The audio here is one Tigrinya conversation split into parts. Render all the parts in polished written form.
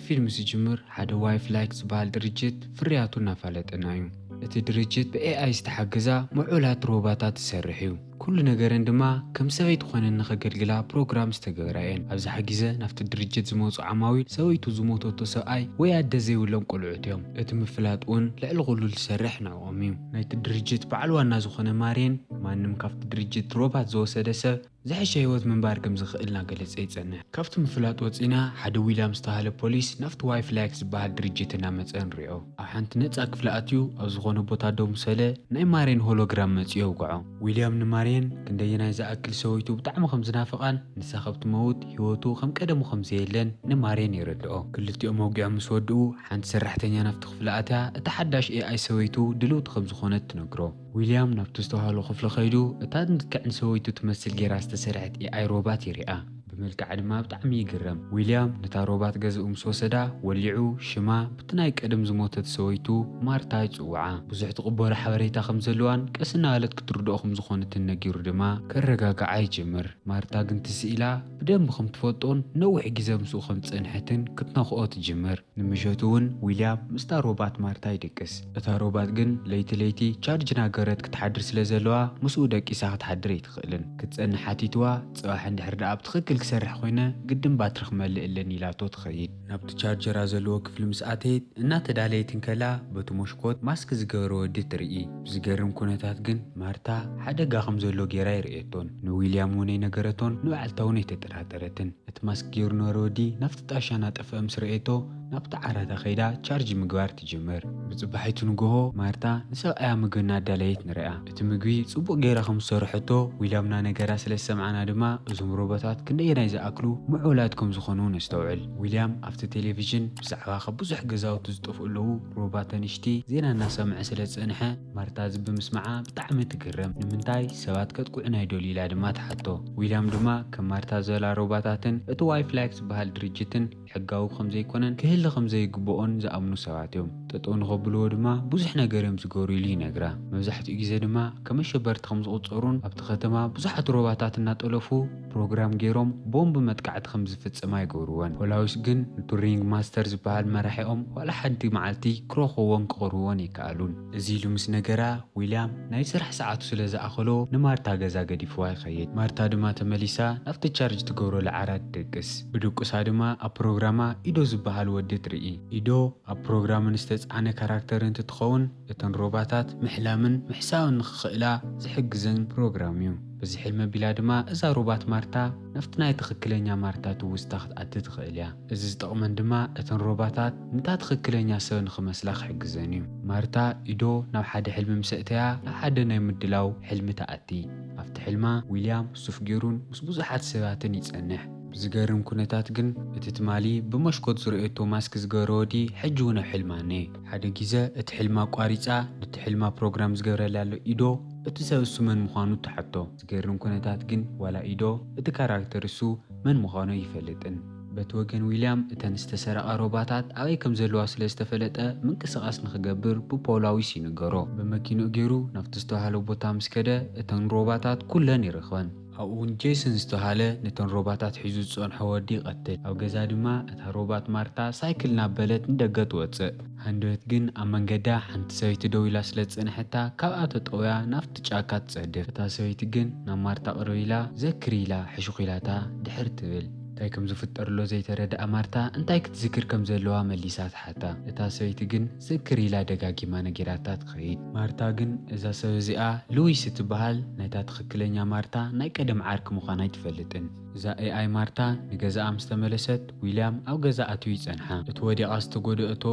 ፊልም ሲጅምር ሓደ ዋይፍላይክ ዝበሃል ድርጅት ፍርያቱ እናፋለጠና እዩ። እቲ ድርጅት ብኤአይ ዝተሓገዛ ምዑላት ሮቦታት ዝሰርሕ እዩ። ኩሉ ነገረን ድማ ከም ሰበይቲ ኮይነን ንኸገልግላ ፕሮግራም ዝተገበራ እየን። ኣብዝሓ ግዜ ናብቲ ድርጅት ዝመፁ ዓማዊል ሰበይቱ ዝሞተቶ ሰብኣይ ወይ ኣደ ዘይብሎም ቆልዑት እዮም። እቲ ምፍላጥ እውን ልዕሊ ኩሉ ዝሰርሕ ናብኦም እዩ። ናይቲ ድርጅት በዓል ዋና ዝኾነ ማርየን ማንም ካብቲ ድርጅት ሮባት ዝወሰደ ሰብ ዝሕሸ ህይወት ምንባር ከም ዝኽእል እናገለጸ ይጸንሕ። ካብቲ ምፍላጥ ወፂና ሓደ ዊልያም ዝተባህለ ፖሊስ ናብቲ ዋይፍላይክ ዝበሃል ድርጅት እናመፀ ንሪኦ። ኣብ ሓንቲ ነፃ ክፍሊ ኣትዩ ኣብ ዝኾነ ቦታ ደው ምሰለ ናይ ማርየን ሆሎግራም መፂኡ የውግዖ። ዊልያም ንማርየን ክንደየናይ ዝኣክል ሰበይቱ ብጣዕሚ ከም ዝናፍቓን ንሳ ካብትመውት ህይወቱ ከም ቀደሙ ከም ዘየለን ንማርየን የረድኦ። ክልቲኦም መውጊዖም ምስ ወድኡ ሓንቲ ሰራሕተኛ ናብቲ ክፍሊ ኣትያ እታ ሓዳሽ ኤአይ ሰበይቱ ድልውቲ ከም ዝኾነት ትነግሮ። ዊልያም ናብቲ ዝተባህሎ ክፍሊ ኸይዱ እታ ንትክዕን ሰበይቱ ትመስል ጌራ ዝተሰርሐት ኤአይ ሮባት ይሪኣ። ብመልክዓ ድማ ብጣዕሚ ይግረም። ዊልያም ነታ ሮባት ገዝኡ ምስ ወሰዳ ወሊዑ ሽማ በቲ ናይ ቀደም ዝሞተት ሰበይቱ ማርታ ይፅውዓ። ብዙሕ ትቕበሎ ሓበሬታ ከም ዘለዋን ቀስ እናበለት ክትርድኦ ከም ዝኾነትን ነጊሩ ድማ ከረጋግዓ ይጅምር። ማርታ ግን ትስኢላ ብደንቢ ከም ትፈልጦን ነዊሕ ግዜ ምስኡ ከም ዝፀንሐትን ክትነኽኦ ትጅምር። ንምሸቱ እውን ዊልያም ምስታ ሮባት ማርታ ይድቅስ። እታ ሮባት ግን ለይቲ ለይቲ ቻርጅ ናገረት ክትሓድር ስለ ዘለዋ ምስኡ ደቂሳ ክትሓድር ኣይትኽእልን። ክትፀንሕ ሓቲትዋ ፅባሕ እንድሕር ደኣ ብትኽክል ክሰርሕ ኮይነ ግድን ባትሪ ክመልእ ኣለኒ ኢላቶ ትኸይድ። ናብቲ ቻርጀራ ዘለዎ ክፍሊ ምስ ኣተየት እናተዳለየትን ከላ በቲ መስኮት ማስክ ዝገበረ ወዲ ትርኢ። ብዝገርም ኩነታት ግን ማርታ ሓደጋ ከም ዘሎ ጌራ ይርኤቶን። ንዊልያም እውን ነገረቶን ንባዕልታ እውን ኣይተጠራጠረትን። እቲ ማስክ ገይሩ ነበረ ወዲ ናብቲ ጣሻ ናጠፍአ ምስ ርኤቶ ናብቲ ዓራታ ኸይዳ ቻርጅ ምግባር ትጅምር። ብፅባሒቱ ንግሆ ማርታ ንሰብኣያ ምግቢ እናዳለየት ንሪኣ። እቲ ምግቢ ፅቡቅ ጌራ ከም ዝሰርሐቶ ዊልያምና ነገራ ስለ ዝሰምዓና ድማ እዞም ሮቦታት ክንደየናይ ዝኣክሉ ምዑላት ከም ዝኾኑ ነስተውዕል። ዊልያም ኣብቲ ቴሌቭዥን ብዛዕባ ካብ ብዙሕ ገዛውቲ ዝጠፍኡ ኣለዉ ሮባት ኣንሽቲ ዜና እናሰምዐ ስለ ዝፀንሐ ማርታ እዚ ብምስማዓ ብጣዕሚ ትግረም። ንምንታይ ሰባት ከጥቁዕና ይደልዩ ኢላ ድማ ትሓቶ። ዊልያም ድማ ከም ማርታ ዝበላ ሮባታትን እቲ ዋይፍላይክ ዝበሃል ድርጅትን ሕጋዊ ከም ዘይኮነን ክህሊ ከም ዘይግብኦን ዝኣምኑ ሰባት እዮም። ጠጠው ንኸብልዎ ድማ ብዙሕ ነገር እዮም ዝገበሩ ኢሉ ይነግራ። መብዛሕትኡ ግዜ ድማ ከም ኣሸበርቲ ከም ዝቁፀሩን ኣብቲ ከተማ ብዙሓት ሮባታት እናጠለፉ ፕሮግራም ገይሮም ቦምብ መጥቃዕቲ ከም ዝፍፅማ ይገብርዎን። ፖላዊስ ግን ቱሪንግ ማስተር ዝበሃል መራሒኦም ዋላ ሓንቲ መዓልቲ ክረኽብዎን ክቐርብዎን ይከኣሉን። እዚ ኢሉ ምስ ነገራ ዊልያም ናይ ስራሕ ሰዓቱ ስለ ዝኣኸሎ ንማርታ ገዛ ገዲፍዋ ይኸይድ። ማርታ ድማ ተመሊሳ ናብቲ ቻርጅ ትገብረሉ ዓራት ትደቅስ። ብድቁሳ ድማ ኣብ ፕሮግራማ ኢዶ ዝበሃል ወዲ ትርኢ። ኢዶ ኣብ ፕሮግራም ዝተፃዕነ ካራክተር እንትትኸውን እተን ሮባታት ምሕላምን ምሕሳብን ንክኽእላ ዝሕግዘን ፕሮግራም እዩ። በዚ ሕልሚ ኣቢላ ድማ እዛ ሮባት ማርታ ናብቲ ናይ ትኽክለኛ ማርታ ትውስታ ክትኣቲ ትኽእል እያ። እዚ ዝጠቕመን ድማ እተን ሮባታት ነታ ትኽክለኛ ሰብ ንክመስላ ክሕግዘን እዩ። ማርታ ኢዶ ናብ ሓደ ሕልሚ ምስ እተያ ናብ ሓደ ናይ ምድላው ሕልሚ ተኣቲ። ኣብቲ ሕልማ ዊልያም ሱፍ ገይሩን ምስ ብዙሓት ሰባትን ይጸንሕ። ብዝገርም ኩነታት ግን እቲ ትማሊ ብመስኮት ዝርኤቶ ማስክ ዝገበረ ወዲ ሕጂ እውን ኣብ ሕልማ እኒአ። ሓደ ግዜ እቲ ሕልማ ቋሪፃ ነቲ ሕልማ ፕሮግራም ዝገበረላ ኣሎ ኢዶ እቲ ሰብ እሱ መን ምዃኑ ተሓቶ። ዝገርም ኩነታት ግን ዋላ ኢዶ እቲ ካራክተር እሱ መን ምዃኑ ይፈልጥን። በቲ ወገን ዊልያም እተን ዝተሰረቓ ሮባታት ኣበይ ከም ዘለዋ ስለ ዝተፈለጠ ምንቅስቓስ ንክገብር ብፖላዊስ ይንገሮ። ብመኪንኡ ገይሩ ናብቲ ዝተባሃለ ቦታ ምስ ከደ እተን ሮባታት ኩለን ይረኽበን። ኣብኡ እውን ጄሰን ዝተባሃለ ነተን ሮባታት ሒዙ ዝፀንሖ ወዲ ይቐትል። ኣብ ገዛ ድማ እታ ሮባት ማርታ ሳይክል ናበለት ንደገ ትወፅእ። ሃንደበት ግን ኣብ መንገዳ ሓንቲ ሰበይቲ ደው ኢላ ስለ ዝፀንሐታ ካብኣ ተጠውያ ናብቲ ጫካ ትፀድፍ። እታ ሰበይቲ ግን ናብ ማርታ ቅርብ ኢላ ዘክሪ ኢላ ሕሹኽ ኢላታ ድሕር ትብል። እንታይ ከም ዝፍጠርሎ ዘይተረድኣ ማርታ እንታይ ክትዝክር ከም ዘለዋ መሊሳ ትሓታ። እታ ሰበይቲ ግን ዝክር ኢላ ደጋጊማ ነጊራታ ትኸይድ። ማርታ ግን እዛ ሰብ እዚኣ ሉዊስ እትበሃል ናይታ ትኽክለኛ ማርታ ናይ ቀደም ዓርኪ ምዃና ኣይትፈልጥን። እዛ ኤአይ ማርታ ንገዛኣ ምስ ተመለሰት ዊልያም ኣብ ገዛ ኣትዩ ይጸንሓ። እቲ ወዲቓ ዝተጎድአቶ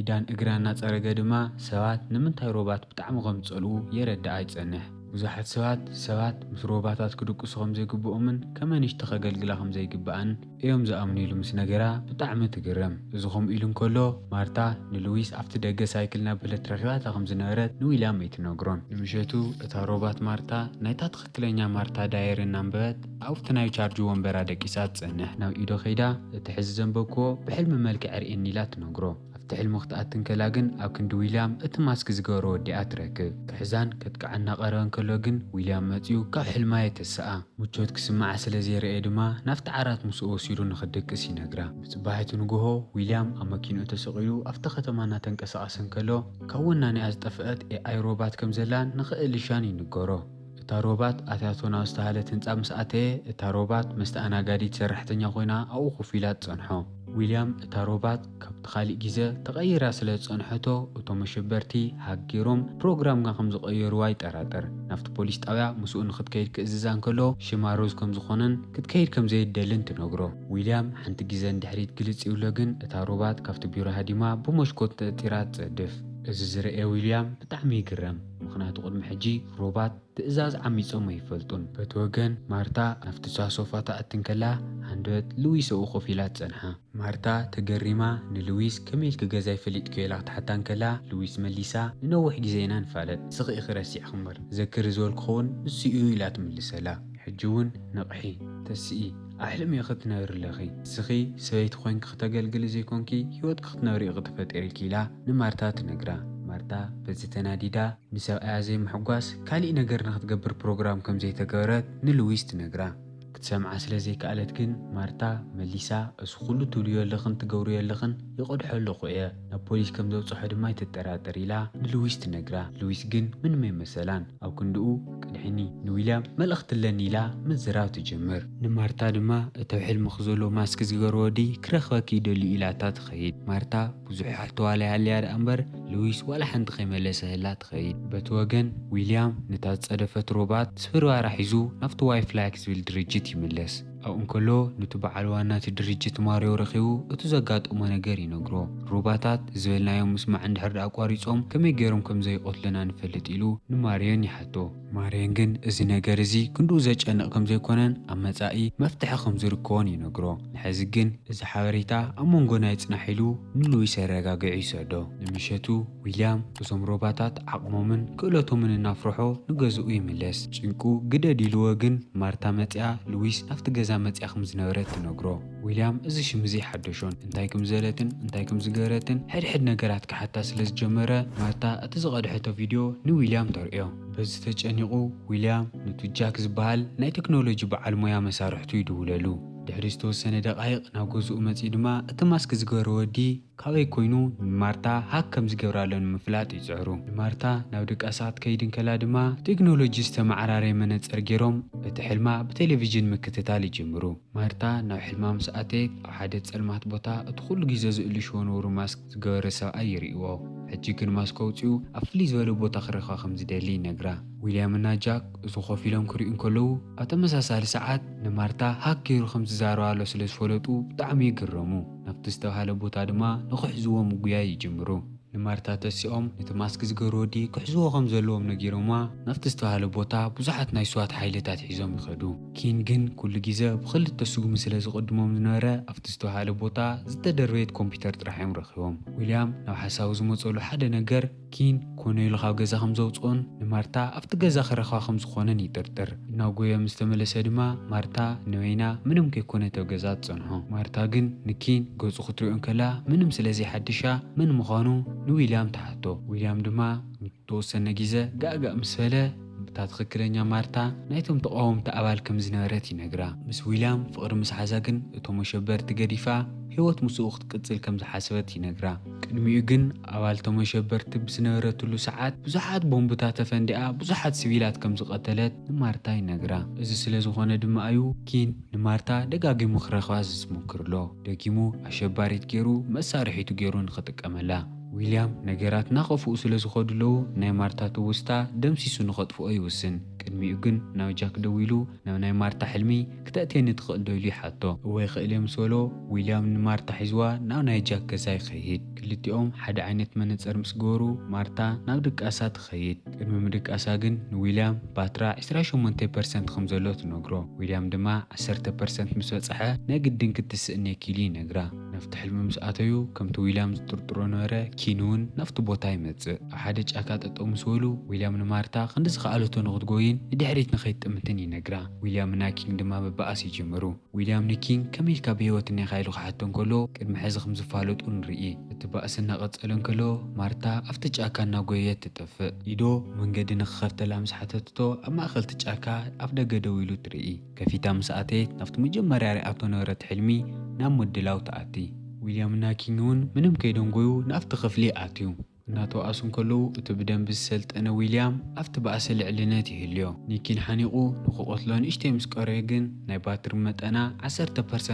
ኢዳን እግራን እናፀረገ ድማ ሰባት ንምንታይ ሮባት ብጣዕሚ ከም ዝጸልኡ የረድኣ ይጸንሕ። ብዙሓት ሰባት ምስ ሮባታት ክድቅሱ ከም ዘይግብኦምን ከመንሽቲ ከገልግላ ከም ዘይግብኣን እዮም ዝኣምኑ ኢሉ ምስ ነገራ ብጣዕሚ ትግረም። እዚ ከምኡ ኢሉ እንከሎ ማርታ ንሉዊስ ኣብቲ ደገ ሳይክል ናበለት ረኺባታ ከም ዝነበረት ንዊልያም ኣይትነግሮን። ንምሸቱ እታ ሮባት ማርታ ናይታ ትኽክለኛ ማርታ ዳየር እናንበበት ኣብቲ ናይ ቻርጅ ወንበራ ደቂሳ ትጸንሕ። ናብ ኢዶ ኸይዳ እቲ ሕዚ ዘንበብክዎ ብሕልሚ መልክዕ ርኤኒ ኢላ ትነግሮ። ኣብቲ ሕልሚ ክትኣትን ከላ ግን ኣብ ክንዲ ዊልያም እቲ ማስክ ዝገበሮ ወዲኣ ትረክብ። ክሕዛን ከጥቅዓና ቀረበን ከሎ ግን ዊልያም መፅዩ ካብ ሕልማ የተስኣ ምቾት ክስማዓ ስለ ዘይርአየ ድማ ናብቲ ዓራት ምስኡ ወሲዱ ንክድቅስ ይነግራ። ብፅባሒቱ ንግሆ ዊልያም ኣብ መኪንኡ ተሰቂሉ ኣብቲ ከተማ እናተንቀሳቀሰን ከሎ ካብ ወናኒኣ ዝጠፍአት ኤኣይ ሮባት ከም ዘላን ንክእልሻን ይንገሮ። እታ ሮባት ኣትያቶ ናብ ዝተሃለት ህንፃ ምስ ኣተየ እታ ሮባት መስተኣናጋዲት ሰራሕተኛ ኮይና ኣብኡ ኮፍ ኢላ ትፀንሖ። ዊልያም እታ ሮባት ካብቲ ካሊእ ግዜ ተቐይራ ስለ ዝፀንሐቶ እቶም መሸበርቲ ሃጊሮም ፕሮግራምካ ከም ዝቐየርዋ ይጠራጠር። ናብቲ ፖሊስ ጣብያ ምስኡ ንክትከይድ ክእዝዛ እንከሎ ሽማ ሮዝ ከም ዝኾነን ክትከይድ ከም ዘይደልን ትነግሮ። ዊልያም ሓንቲ ግዜ እንድሕሪት ግልጽ ይብሎ ግን እታ ሮባት ካብቲ ቢሮ ሃዲማ ብመሽኮት ተእቲራ ትፀድፍ። እዚ ዝረአየ ዊልያም ብጣዕሚ ይግረም። ምክንያቱ ቅድሚ ሕጂ ሮባት ትእዛዝ ዓሚፆም ኣይፈልጡን። በቲ ወገን ማርታ ናብቲ ሶፋ ተኣትን ከላ ሃንደበት ሉዊስ ኣብኡ ኮፍ ኢላ ትፀንሓ። ማርታ ተገሪማ ንሉዊስ ከመይ ክገዛ ይፈሊጥክዮ ኢላ ክትሓታን ከላ ሉዊስ መሊሳ ንነዊሕ ግዜ ኢና ንፋለጥ ስኺ ክረሲዕ ክምበር ዘክር ዝበልክኸውን ንሱ እዩ ኢላ ትምልሰላ። ሕጂ እውን ነቕሒ ተስኢ ኣብ ሕልሚ ክትነብር ኣለኺ ስኺ ሰበይቲ ኮይንክ ክተገልግል ዘይኮንኪ ሂወት ክትነብሪ ክትፈጥሪልኪ ኢላ ንማርታ ትነግራ። ማርታ በዚ ተናዲዳ ንሰብኣያ ዘይምሕጓስ ካሊእ ነገር ንክትገብር ፕሮግራም ከም ዘይተገበረት ንሉዊስ ትነግራ። ክትሰምዓ ስለ ዘይከኣለት ግን ማርታ መሊሳ እሱ ኩሉ ትብልዮ ኣለኽን ትገብርዮ ኣለኽን ይቆድሖ ኣለኹ እየ ናብ ፖሊስ ከም ዘብፅሖ ድማ ይትጠራጠር ኢላ ንሉዊስ ትነግራ። ሉዊስ ግን ምንም ኣይመሰላን። ኣብ ክንድኡ ቅድሕኒ ንዊልያም መልእኽቲ ኣለኒ ኢላ ምዝራብ ትጅምር። ንማርታ ድማ እተው ሕልሚ ክዘሎ ማስክ ዝገበሮ ወዲ ክረኽበኪ ይደልዩ ኢላታ ትኸይድ። ማርታ ብዙሕ ኣሕተዋላይ ሃልያ ደኣ እምበር ሉዊስ ዋላ ሓንቲ ከይመለሰህላ ትኸይድ። በቲ ወገን ዊልያም ነታ ዝፀደፈት ሮባት ስብርባራ ሒዙ ናብቲ ዋይፍላክስ ዝብል ድርጅት ይምለስ። ኣብኡ እንከሎ ነቲ በዓል ዋና እቲ ድርጅት ማርዮ ረኺቡ እቲ ዘጋጠሞ ነገር ይነግሮ። ሮባታት ዝበልናዮም ምስማዕ እንድሕር ኣቋሪፆም ከመይ ገይሮም ከም ዘይቆትሉና ንፈልጥ ኢሉ ንማርዮን ይሓቶ። ማርዮን ግን እዚ ነገር እዚ ክንድኡ ዘጨንቕ ከም ዘይኮነን ኣብ መጻኢ መፍትሒ ከም ዝርከቦን ይነግሮ። ንሕዚ ግን እዚ ሓበሬታ ኣብ መንጎ ናይ ጽናሕ ኢሉ ንሉዊስ የረጋግዑ ይሰዶ። ንምሸቱ ዊልያም እዞም ሮባታት ዓቕሞምን ክእለቶምን እናፍርሖ ንገዝኡ ይምለስ። ጭንቁ ግደድ ኢልዎ ግን ማርታ መፅያ ሉዊስ ናብቲ ገዛ መፅያ ከም ዝነበረት ትነግሮ። ዊልያም እዚ ሽም እዚ ሓደሾን እንታይ ከም ዘለትን እንታይ ከም ዝገበረትን ሕድሕድ ነገራት ክሓታ ስለ ዝጀመረ ማርታ እቲ ዝቐድሐቶ ቪድዮ ንዊልያም ተርእዮ። በዚ ተጨኒቑ ዊልያም ነቲ ጃክ ዝበሃል ናይ ቴክኖሎጂ በዓል ሞያ መሳርሕቱ ይድውለሉ። ድሕሪ ዝተወሰነ ደቃይቕ ናብ ገዝኡ መፂ ድማ እቲ ማስክ ዝገበረ ወዲ ካበይ ኮይኑ ንማርታ ሃክ ከም ዝገብራሎ ንምፍላጥ ይፅዕሩ። ንማርታ ናብ ድቃሳት ከይድን ከላ ድማ ቴክኖሎጂ ዝተመዓራረየ መነፅር ገይሮም እቲ ሕልማ ብቴሌቭዥን ምክትታል ይጅምሩ። ማርታ ናብ ሕልማ ምስ ኣተየት ኣብ ሓደ ፀልማት ቦታ እቲ ኩሉ ግዜ ዝእልሽዎ ነብሩ ማስክ ዝገበረ ሰብኣይ ይርእዎ። ሕጂ ግን ማስክ ኣውፅኡ ኣብ ፍልይ ዝበለ ቦታ ክረኽባ ከም ዝደሊ ይነግራ። ዊልያምና ጃክ እዚ ኮፍ ኢሎም ክሪኡ እንከለዉ ኣብ ተመሳሳሊ ሰዓት ንማርታ ሃክ ገይሩ ከም ዝዛረባሎ ስለ ዝፈለጡ ብጣዕሚ ይግረሙ። ናብቲ ዝተባሃለ ቦታ ድማ ንክሕዝዎም ጉያይ ይጅምሩ። ንማርታ ተሲኦም ነቲ ማስክ ዝገበሩ ወዲ ክሕዝዎ ከም ዘለዎም ነጊሮማ ናብቲ ዝተባሃለ ቦታ ብዙሓት ናይ ስዋት ሓይልታት ሒዞም ይኸዱ። ኪን ግን ኩሉ ግዜ ብክልተ ስጉሚ ስለ ዝቕድሞም ዝነበረ ኣብቲ ዝተባሃለ ቦታ ዝተደርበየት ኮምፒተር ጥራሕ እዮም ረኺቦም። ዊልያም ናብ ሓሳቡ ዝመፀሉ ሓደ ነገር ኪን ኮነ ኢሉ ካብ ገዛ ከም ዘውፅኦን ንማርታ ኣብቲ ገዛ ክረኽባ ከም ዝኾነን ይጥርጥር። ናብ ጎየ ምስ ተመለሰ ድማ ማርታ ንበይና ምንም ከይኮነተ ኣብ ገዛ ትፀንሖ። ማርታ ግን ንኪን ገፁ ክትሪኦ ከላ ምንም ስለዘይሓድሻ ምን ምዃኑ ንዊልያም ተሓቶ። ዊልያም ድማ ተወሰነ ግዜ ጋእጋእ ምስ በለ እታ ትክክለኛ ማርታ ናይቶም ተቃወምቲ ኣባል ከም ዝነበረት ይነግራ። ምስ ዊልያም ፍቅሪ ምስ ሓዛ ግን እቶም መሸበርቲ ገዲፋ ህይወት ምስኡ ክትቅፅል ከም ዝሓሰበት ይነግራ። ቅድሚኡ ግን ኣባል እቶም መሸበርቲ ብዝነበረትሉ ሰዓት ብዙሓት ቦምብታት ተፈንዲኣ ብዙሓት ሲቪላት ከም ዝቀተለት ንማርታ ይነግራ። እዚ ስለ ዝኾነ ድማ እዩ ኪን ንማርታ ደጋጊሙ ክረኽባ ዝሞክርሎ። ደጊሙ ኣሸባሪት ገይሩ መሳርሒቱ ገይሩ ንክጥቀመላ። ዊልያም ነገራት ናኸፍኡ ስለ ዝኸዱለዉ ናይ ማርታ ትውስታ ደምሲሱ ንኸጥፍኦ ይውስን። ቅድሚኡ ግን ናብ ጃክ ደው ኢሉ ናብ ናይ ማርታ ሕልሚ ክተእትየኒ ትኽእል ዶ ኢሉ ይሓቶ። እወይ ክእል እየ ምስ በሎ ዊልያም ንማርታ ሒዝዋ ናብ ናይ ጃክ ገዛ ይኸይድ። ክልቲኦም ሓደ ዓይነት መነፅር ምስ ገበሩ ማርታ ናብ ድቃሳ ትኸይድ። ቅድሚ ምድቃሳ ግን ንዊልያም ባትራ 28% ከም ዘሎ ትነግሮ። ዊልያም ድማ 10% ምስ በፅሐ ናይ ግድን ክትስእን የኪሉ ይነግራ። نفت حلم مسأتيو كم تو ويليام زطرطرو نورا كينون نفت بوتاي مزق أحد جاكات أتو مسولو ويليام نمارتا خندس خالتو نغدقوين ندحريت نخيط أمتني نقرا ويليام ناكين دما ببقاسي جمرو ويليام نكين كميل كابيوت نخايلو خحتون كلو كد حزق مزفالوت ونرئي اتبقاسنا قصلن كلو مارتا أفتج أكا ناقويت تتفق إدو من قد نخفت لامس حتتو أما أخلت جاكا أفدا قدويلو ترئي كفيتا مسأتيت نفت مجمري رأتو نورت حلمي نام مدلاو تأتي ويليام ناكينون منم كيدون قويو نافت خفلي آتيو ناتو أسون كلو اتبدن بالسلت أنا ويليام أفت بأسل إعلاناتي هليو نيكين حانيقو نخو قتلون إشتي مسكاريقن نايباتر متأنا 10%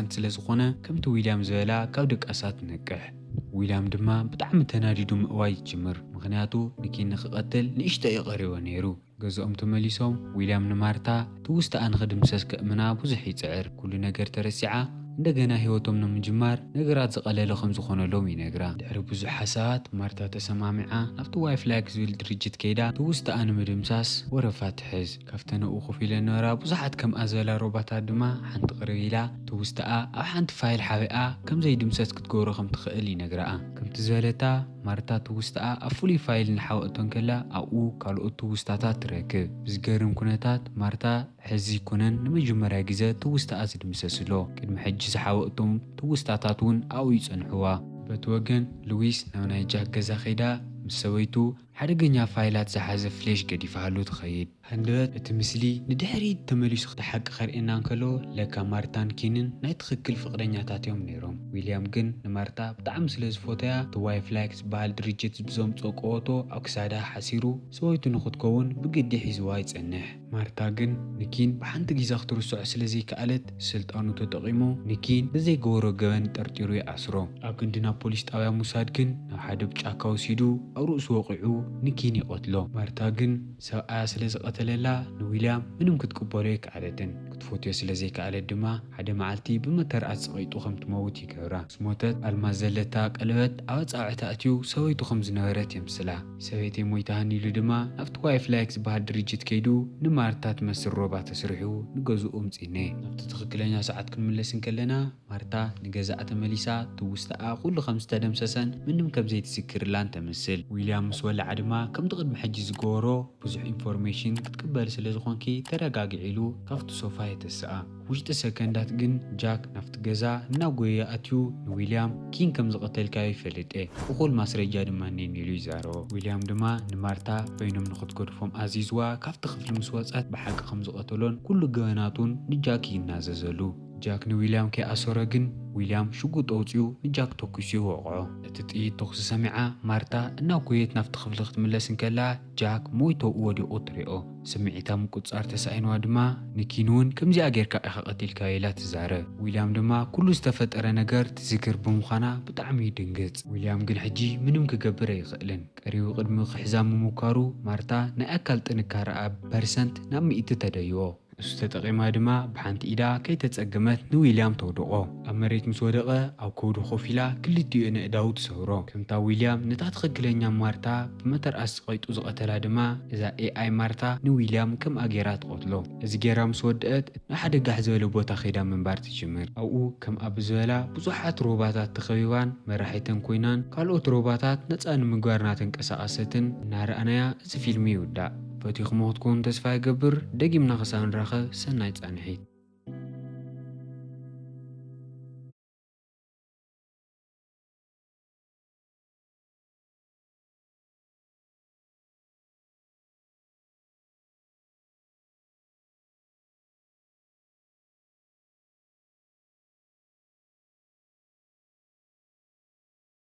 سلزخونا كمتو ويليام زويلا كودك أسات نكح ويليام دما بطعم تناديدو مقواي جمر مغنياتو نكين نخقتل نشتا يقريو نيرو قزوم تمليسوم ويليام نمارتا توستا أنخدم ساسك أمنا بوزحي تعر كل نقر ترسعا እንደገና ህይወቶም ንምጅማር ነገራት ዝቀለለ ከም ዝኾነ ሎም ይነግራ ድሕሪ ብዙሕ ሓሳባት ማርታ ተሰማሚዓ ናብቲ ዋይፍላግ ዝብል ድርጅት ከይዳ ትውስታኣ ንምድምሳስ ወረፋ ትሕዝ ካፍተንኡ ኮፍ ኢለ ነበራ ብዙሓት ከም ኣዘላ ሮባታት ድማ ሓንቲ ቅርብ ኢላ ትውስታኣ ኣብ ሓንቲ ፋይል ሓቢኣ ከም ዘይድምሰስ ክትገብሮ ከም ትኽእል ይነግረኣ ከምቲ ዝበለታ ማርታ ትውስታኣ ኣብ ፍሉይ ፋይል ንሓወእቶን ከላ ኣብኡ ካልኦት ትውስታታት ትረክብ ብዝገርም ኩነታት ማርታ ሕዚ ኩነን ንመጀመርያ ግዜ ትውስታኣ ዝድምሰስሎ ቅድሚ ሕጂ ዝሓወእቶም ትውስታታት እውን ኣብኡ ይጸንሕዋ በቲ ወገን ሉዊስ ናብ ናይ ጃክ ገዛ ኸይዳ ምስ ሰበይቱ ሓደገኛ ፋይላት ዝሓዘ ፍሌሽ ገዲፋሃሉ ትኸይድ هندوت اتمثلي ندحري تمليس تحق خرئنا انكلو لكا مارتان كينن ناي تخكل فقدنيا تاتيوم نيروم ويليام جن نمارتا بطعم سلز فوتيا تواي فلاكس بال درجت بزوم توقوتو اكسادا حسيرو سويتو نخد كون بقدي حزواي تصنح مارتا جن نكين بحانت جيزا اختر السوع سلزي كالت سلطانو تتقيمو نكين بزي غورو جوان ترتيرو يأسرو اكن دينا بوليس تاويا موساد جن نحادو بچاكاو سيدو او رؤس وقعو نكين يقتلو مارتا جن سوء سلز قتللا نويليام منم كتقبلو يكالتن كتفوتيو سلزي كالت دما حدا معالتي بمتر أتسقيتو خمت موتي كورا سموتت المازلتا قلبت أوت أعتا أتيو سويتو خمز نورات يمسلا سويتي مويتهاني لدما نفت واي فلاكس بهاد دريجت كيدو نمارتات مسر روبا تسرحو نقوزو أمتيني نفت تخكلانيا ساعات كنملسن كلنا مارتا نقزاعة مليسا توستا كل 5 دمسسن منم كبزي تسكر لان تمثل ويليام مسولا عدما كم تقد محجز غورو بزح انفورميشن كتقبل سلازخونكي ترقاقي علو كافتو صوفاية الساعة وجت سكندات جن جاك نفت جزا ناقوية أتيو ويليام كين كم زقتل كاي فلت وقول ماسرجا دما نيلو يزارو ويليام دما نمارتا بينهم نخد كرفهم عزيزوا كافت خفل مسوات بحق خمز قتلون كل جواناتون نجاكي ناززلو جاك نويليام كي أسورجن ويليام شقوط أوتيو نجاك توكسيو وقعو تتقي توكس سمعة مارتا ناقوية نفت خفلخت ملسن كلا جاك مويتو ودي أطريقو سمعيتا مكوت صار تسعين وادما نكينون كم زي أجير كأخقتي الكايلات زارة ويليام دما كله استفاد أرانجار تذكر بمخانا بطعمي دنجت ويليام جن حجي منهم كجبر يخلن كريو قدم حزام مكارو مارتا نأكلت نكار برسنت نامي إتتدايو استتقيمها دما بحانت إيدا كي تتسقمت نويليام تودقو أمريت مسودقة أو كودو خوفيلا كل ديو أنا إداو تسهرو كمتا ويليام نتات خقلين مارتا بمتر أسقيت أزقتلا دما إذا AI مارتا نويليام كم أجيرات قتلو إذا جيرا مسودقت نحد قحزولو بوتا خيدا من بارت جمر أو كم أبزولا بزوحات روباتات تخويوان مراحيتن كوينان كالوت روباتات نتسان مقارناتن كساقستن نار أنايا إذا فيلمي ودا فتيخ موت كون تسفاي قبر دقي من خسان راخة سنايت أنحيت